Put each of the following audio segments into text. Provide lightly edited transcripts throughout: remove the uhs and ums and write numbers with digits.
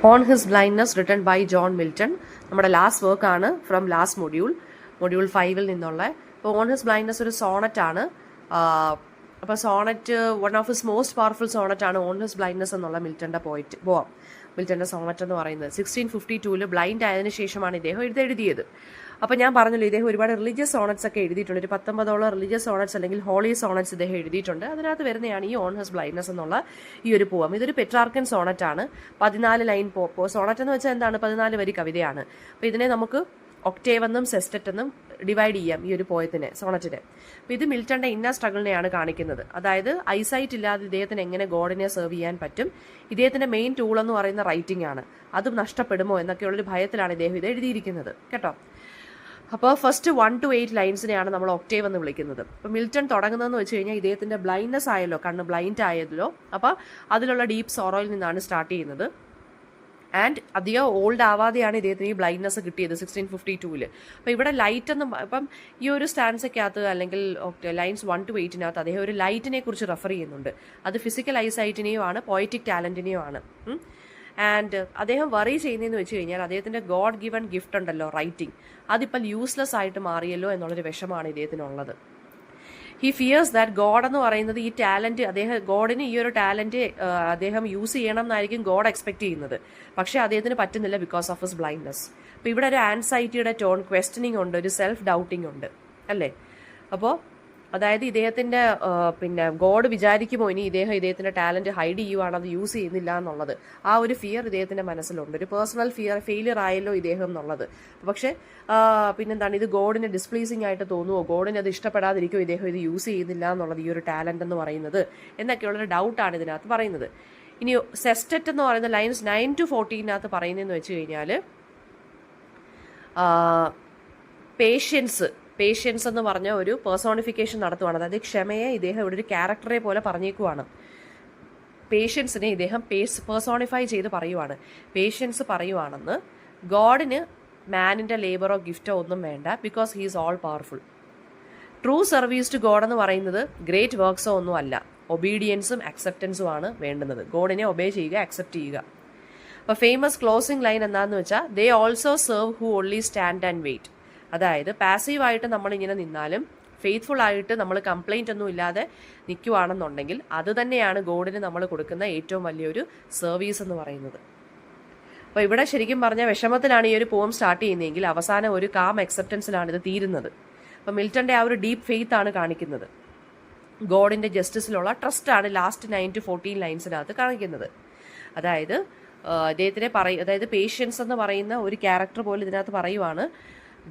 On his blindness written by John Milton. നമ്മുടെ last വർക്കാണ് from last module 5 നിന്നുള്ള. അപ്പോൾ ഓൺ ഹിസ് ബ്ലൈൻഡ്നെസ് ഒരു സോണറ്റ് ആണ്. അപ്പോൾ sonnet one of his most powerful sonnet ആണ് ഓൺ ഹിസ് ബ്ലൈൻഡ്നെസ് എന്നുള്ള മിൽട്ടന്റെ പോയം. മിൽട്ടന്റെ സോണറ്റ് എന്ന് പറയുന്നത് 1652 ബ്ലൈൻഡ് ആയതിനു ശേഷമാണ് ഇദ്ദേഹം എഴുതിയത്. അപ്പോൾ ഞാൻ പറഞ്ഞല്ലോ, ഇദ്ദേഹം ഒരുപാട് റിലീജിയസ് സോണറ്റ്സ് ഒക്കെ എഴുതിയിട്ടുണ്ട്. ഒരു 19ഓളം റിലീജിയസ് സോണറ്റ്സ് അല്ലെങ്കിൽ ഹോളി സോണറ്റ്സ് ഇദ്ദേഹം എഴുതിയിട്ടുണ്ട്. അതിനകത്ത് വരുന്നതാണ് ഈ ഓൺ ഹിസ് ബ്ലൈൻഡ്നെസ് എന്നുള്ള ഈ ഒരു പോം. ഇതൊരു പെട്രാർക്കൻ സോണറ്റ് ആണ്. 14 ലൈൻ സോണറ്റ് എന്ന് വെച്ചാൽ എന്താണ്? 14 വരി കവിതയാണ്. അപ്പോൾ ഇതിനെ നമുക്ക് ഒക്ടേവ് എന്നും സെസ്റ്ററ്റ് എന്നും ഡിവൈഡ് ചെയ്യാം ഈ ഒരു സോണറ്റിനെ. അപ്പോൾ ഇത് മിൽട്ടന്റെ ഇന്നർ സ്ട്രഗിളിനെയാണ് കാണിക്കുന്നത്. അതായത് ഐസൈറ്റ് ഇല്ലാതെ ഇദ്ദേഹത്തിന് എങ്ങനെ ഗോഡിനെ സെർവ് ചെയ്യാൻ പറ്റും, ഇദ്ദേഹത്തിന്റെ മെയിൻ ടൂൾ എന്ന് പറയുന്ന റൈറ്റിംഗ് ആണ്, അത് നഷ്ടപ്പെടുമോ എന്നൊക്കെയുള്ളൊരു ഭയത്തിലാണ് ഇദ്ദേഹം ഇത് എഴുതിയിരിക്കുന്നത് കേട്ടോ. അപ്പോൾ ഫസ്റ്റ് 1 to 8 ലൈൻസിനെയാണ് നമ്മൾ ഒക്ടേവ് എന്ന് വിളിക്കുന്നത്. അപ്പോൾ മിൽട്ടൺ തുടങ്ങുന്നതെന്ന് വെച്ച് കഴിഞ്ഞാൽ ഇദ്ദേഹത്തിന്റെ ബ്ലൈൻഡ്നെസ് ആയല്ലോ, കണ്ണ് ബ്ലൈൻഡ് ആയതല്ലോ. അപ്പോൾ അതിലുള്ള ഡീപ്പ് സോറോയിൽ നിന്നാണ് സ്റ്റാർട്ട് ചെയ്യുന്നത്. ആൻഡ് അധികം ഓൾഡ് ആവാതെയാണ് ഇദ്ദേഹത്തിന് ഈ ബ്ലൈൻഡ്നെസ് കിട്ടിയത് 1652. അപ്പോൾ ഇവിടെ ലൈറ്റ് എന്ന് ഇപ്പം ഈ ഒരു സ്റ്റാൻസയ്ക്കകത്ത് അല്ലെങ്കിൽ ലൈൻസ് 1 to 8 അദ്ദേഹം ഒരു ലൈറ്റിനെ കുറിച്ച് റെഫർ ചെയ്യുന്നുണ്ട്. അത് ഫിസിക്കൽ ഐസൈറ്റിനെയോ ആണ്, പോയറ്റിക് ടാലന്റിനെയോ ആണ്. ആൻഡ് അദ്ദേഹം വറി ചെയ്യുന്നതെന്ന് വെച്ച് കഴിഞ്ഞാൽ അദ്ദേഹത്തിന്റെ ഗോഡ് ഗിവൺ ഗിഫ്റ്റ് ഉണ്ടല്ലോ, റൈറ്റിംഗ്, അതിപ്പോൾ യൂസ്ലെസ് ആയിട്ട് മാറിയല്ലോ എന്നുള്ളൊരു വിഷമാണ് ഇദ്ദേഹത്തിനുള്ളത്. ഹി ഫിയേഴ്സ് ദാറ്റ് ഗോഡ് എന്ന് പറയുന്നത് ഈ ടാലന്റ് ഗോഡിന് ഈ ഒരു ടാലന്റ് അദ്ദേഹം യൂസ് ചെയ്യണം എന്നായിരിക്കും ഗോഡ് എക്സ്പെക്ട് ചെയ്യുന്നത്. പക്ഷേ അദ്ദേഹത്തിന് പറ്റുന്നില്ല ബിക്കോസ് ഓഫ് ഹിസ് ബ്ലൈൻഡ്നെസ്. അപ്പോൾ ഇവിടെ ഒരു ആൻസൈറ്റിയുടെ ടോൺ, ക്വസ്റ്റനിങ് ഉണ്ട്, ഒരു സെൽഫ് ഡൗട്ടിങ് ഉണ്ട് അല്ലേ. അപ്പോൾ അതായത് ഇദ്ദേഹത്തിന്റെ ഗോഡ് വിചാരിക്കുമോ ഇനി ഇദ്ദേഹത്തിന്റെ ടാലന്റ് ഹൈഡ് ചെയ്യുവാണ്, അത് യൂസ് ചെയ്യുന്നില്ല എന്നുള്ളത്. ആ ഒരു ഫിയർ ഇദ്ദേഹത്തിന്റെ മനസ്സിലുണ്ട്, ഒരു പേഴ്സണൽ ഫെയിലിയർ ആയല്ലോ ഇദ്ദേഹം എന്നുള്ളത്. പക്ഷെ പിന്നെന്താണ്, ഇത് ഗോഡിന് ഡിസ്പ്ലീസിങ് ആയിട്ട് തോന്നുമോ, ഗോഡിന് അത് ഇഷ്ടപ്പെടാതിരിക്കുമോ ഇദ്ദേഹം ഇത് യൂസ് ചെയ്യുന്നില്ല എന്നുള്ളത്, ഈ ഒരു ടാലന്റ് എന്ന് പറയുന്നത് എന്നൊക്കെയുള്ളൊരു ഡൗട്ടാണ് ഇതിനകത്ത് പറയുന്നത്. ഇനി സെസ്റ്ററ്റ് എന്ന് പറയുന്ന ലൈൻസ് 9 to 14 പറയുന്നതെന്ന് വെച്ച് കഴിഞ്ഞാൽ പേഷ്യൻസ് എന്ന് പറഞ്ഞ ഒരു പേഴ്സോണിഫിക്കേഷൻ നടത്തുവാണ്. അതായത് ക്ഷമയെ ഇദ്ദേഹം ഇവിടെ ഒരു ക്യാരക്ടറെ പോലെ പറഞ്ഞേക്കുവാണ്. പേഷ്യൻസിനെ ഇദ്ദേഹം പേഴ്സോണിഫൈ ചെയ്ത് പറയുവാണ്. പേഷ്യൻസ് പറയുവാണെന്ന് ഗോഡിന് മാനിന്റെ ലേബറോ ഗിഫ്റ്റോ ഒന്നും വേണ്ട, because he is all powerful. True service to God എന്ന് പറയുന്നത് ഗ്രേറ്റ് വർക്ക്സോ ഒന്നും അല്ല, ഒബീഡിയൻസും അക്സെപ്റ്റൻസും ആണ് വേണ്ടുന്നത്. ഗോഡിനെ ഒബേ ചെയ്യുക, അക്സെപ്റ്റ് ചെയ്യുക. അപ്പോൾ ഫേമസ് ക്ലോസിംഗ് ലൈൻ എന്താണെന്ന് വെച്ചാൽ, they also serve who only stand and wait. അതായത് പാസീവായിട്ട് നമ്മളിങ്ങനെ നിന്നാലും ഫെയ്ത്ത്ഫുൾ ആയിട്ട് നമ്മൾ കംപ്ലൈൻറ്റ് ഒന്നും ഇല്ലാതെ നിൽക്കുവാണെന്നുണ്ടെങ്കിൽ അത് തന്നെയാണ് ഗോഡിന് നമ്മൾ കൊടുക്കുന്ന ഏറ്റവും വലിയൊരു സർവീസ് എന്ന് പറയുന്നത്. അപ്പോൾ ഇവിടെ ശരിക്കും പറഞ്ഞാൽ വിഷമത്തിലാണ് ഈ ഒരു പോം സ്റ്റാർട്ട് ചെയ്യുന്നതെങ്കിൽ അവസാനം ഒരു കാം അക്സെപ്റ്റൻസിലാണ് ഇത് തീരുന്നത്. അപ്പോൾ മിൽട്ടന്റെ ആ ഒരു ഡീപ്പ് ഫെയ്ത്ത് ആണ് കാണിക്കുന്നത്. ഗോഡിന്റെ ജസ്റ്റിസിലുള്ള ട്രസ്റ്റാണ് ലാസ്റ്റ് 9 to 14 ലൈൻസിനകത്ത് കാണിക്കുന്നത്. അതായത് അദ്ദേഹത്തിനെ അതായത് പേഷ്യൻസ് എന്ന് പറയുന്ന ഒരു ക്യാരക്ടർ പോലെ ഇതിനകത്ത് പറയുവാണ്,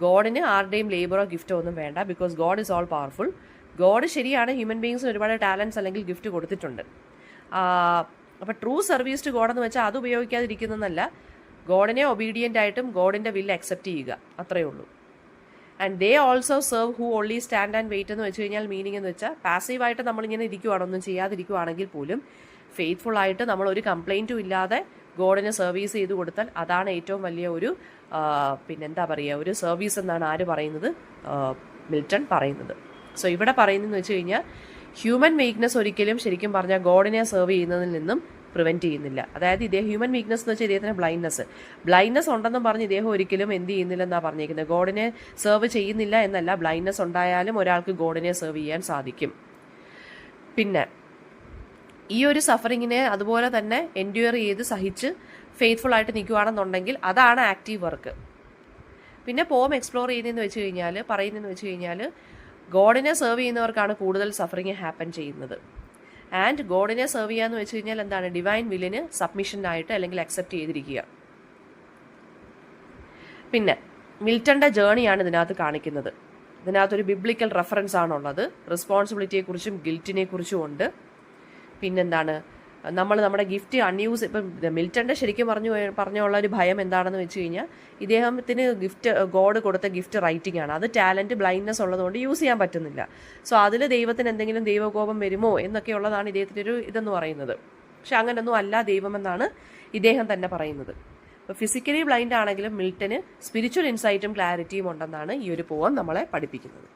ഗോഡിന് ആരുടെയും ലേബറോ ഗിഫ്റ്റോ ഒന്നും വേണ്ട, because God is all powerful. God ശരിയാണ് ഹ്യൂമൻ ബീങ്സിന് ഒരുപാട് ടാലൻസ് അല്ലെങ്കിൽ ഗിഫ്റ്റ് കൊടുത്തിട്ടുണ്ട്. അപ്പോൾ ട്രൂ സർവീസ് ടു ഗോഡ് എന്ന് വെച്ചാൽ അത് ഉപയോഗിക്കാതിരിക്കുന്നതല്ല, ഗോഡിനെ ഒബീഡിയൻ്റ് ആയിട്ടും ഗോഡിൻ്റെ വില്ല് അക്സെപ്റ്റ് ചെയ്യുക, അത്രയേ ഉള്ളൂ. And they also serve who only stand and wait എന്ന് വെച്ച് കഴിഞ്ഞാൽ മീനിങ് എന്ന് വെച്ചാൽ പാസീവായിട്ട് നമ്മളിങ്ങനെ ഇരിക്കുവാണ്, ഒന്നും ചെയ്യാതിരിക്കുവാണെങ്കിൽ പോലും ഫെയ്ത്ത്ഫുൾ ആയിട്ട് നമ്മൾ ഒരു കംപ്ലൈൻറ്റും ഇല്ലാതെ ഗോഡിനെ സർവീസ് ചെയ്ത് കൊടുത്താൽ അതാണ് ഏറ്റവും വലിയ ഒരു പിന്നെന്താ പറയുക, ഒരു സർവീസ് എന്നാണ് ആര് പറയുന്നത്, മിൽട്ടൺ പറയുന്നത്. സോ ഇവിടെ പറയുന്നതെന്ന് വെച്ച് കഴിഞ്ഞാൽ ഹ്യൂമൻ വീക്ക്നെസ് ഒരിക്കലും ശരിക്കും പറഞ്ഞാൽ ഗോഡിനെ സെർവ് ചെയ്യുന്നതിൽ നിന്നും പ്രിവെൻറ്റ് ചെയ്യുന്നില്ല. അതായത് ഇദ്ദേഹം ഹ്യൂമൻ വീക്ക്നെസ് എന്ന് വെച്ചാൽ ഇദ്ദേഹത്തിന് ബ്ലൈൻഡ്നെസ് ഉണ്ടെന്നും പറഞ്ഞ് ഇദ്ദേഹം ഒരിക്കലും എന്ത് ചെയ്യുന്നില്ലെന്നാണ് പറഞ്ഞിരിക്കുന്നത്, ഗോഡിനെ സെർവ് ചെയ്യുന്നില്ല എന്നല്ല, ബ്ലൈൻഡ്നെസ് ഉണ്ടായാലും ഒരാൾക്ക് ഗോഡിനെ സെർവ് ചെയ്യാൻ സാധിക്കും. പിന്നെ ഈ ഒരു സഫറിങ്ങിനെ അതുപോലെ തന്നെ എൻഡ്യൂർ ചെയ്ത് സഹിച്ച് ഫെയ്ത്ത്ഫുൾ ആയിട്ട് നിൽക്കുകയാണെന്നുണ്ടെങ്കിൽ അതാണ് ആക്റ്റീവ് വർക്ക്. പിന്നെ പോം എക്സ്പ്ലോർ ചെയ്യുന്നതെന്ന് വെച്ച് കഴിഞ്ഞാൽ ഗോഡിനെ സെർവ് ചെയ്യുന്നവർക്കാണ് കൂടുതൽ സഫറിങ് ഹാപ്പൻ ചെയ്യുന്നത്. ആൻഡ് ഗോഡിനെ സെർവ് ചെയ്യാന്ന് വെച്ച് കഴിഞ്ഞാൽ എന്താണ്, ഡിവൈൻ വില്ലിന് സബ്മിഷനായിട്ട് അല്ലെങ്കിൽ അക്സെപ്റ്റ് ചെയ്തിരിക്കുക. പിന്നെ മിൽട്ടന്റെ ജേണിയാണ് ഇതിനകത്ത് കാണിക്കുന്നത്. ഇതിനകത്തൊരു ബിബ്ലിക്കൽ റെഫറൻസ് ആണുള്ളത്, റെസ്പോൺസിബിലിറ്റിയെക്കുറിച്ചും ഗിൽറ്റിനെ കുറിച്ചും ഉണ്ട്. പിന്നെന്താണ്, നമ്മുടെ ഗിഫ്റ്റ് അൺയൂസ്, ഇപ്പം മിൽട്ടന്റെ ശരിക്കും പറഞ്ഞുള്ള ഒരു ഭയം എന്താണെന്ന് വെച്ച് കഴിഞ്ഞാൽ ഇദ്ദേഹത്തിന് ഗോഡ് കൊടുത്ത ഗിഫ്റ്റ് റൈറ്റിംഗ് ആണ്. അത് ടാലന്റ് ബ്ലൈൻഡ്നെസ് ഉള്ളതുകൊണ്ട് യൂസ് ചെയ്യാൻ പറ്റുന്നില്ല. സോ അതിൽ ദൈവത്തിന് എന്തെങ്കിലും ദൈവകോപം വരുമോ എന്നൊക്കെ ഉള്ളതാണ് ഇദ്ദേഹത്തിൻ്റെ ഒരു ഇതെന്ന് പറയുന്നത്. പക്ഷെ അങ്ങനൊന്നും അല്ല ദൈവമെന്നാണ് ഇദ്ദേഹം തന്നെ പറയുന്നത്. അപ്പോൾ ഫിസിക്കലി ബ്ലൈൻഡ് ആണെങ്കിലും മിൽട്ടന് സ്പിരിച്വൽ ഇൻസൈറ്റും ക്ലാരിറ്റിയും ഉണ്ടെന്നാണ് ഈ ഒരു പോം നമ്മളെ പഠിപ്പിക്കുന്നത്.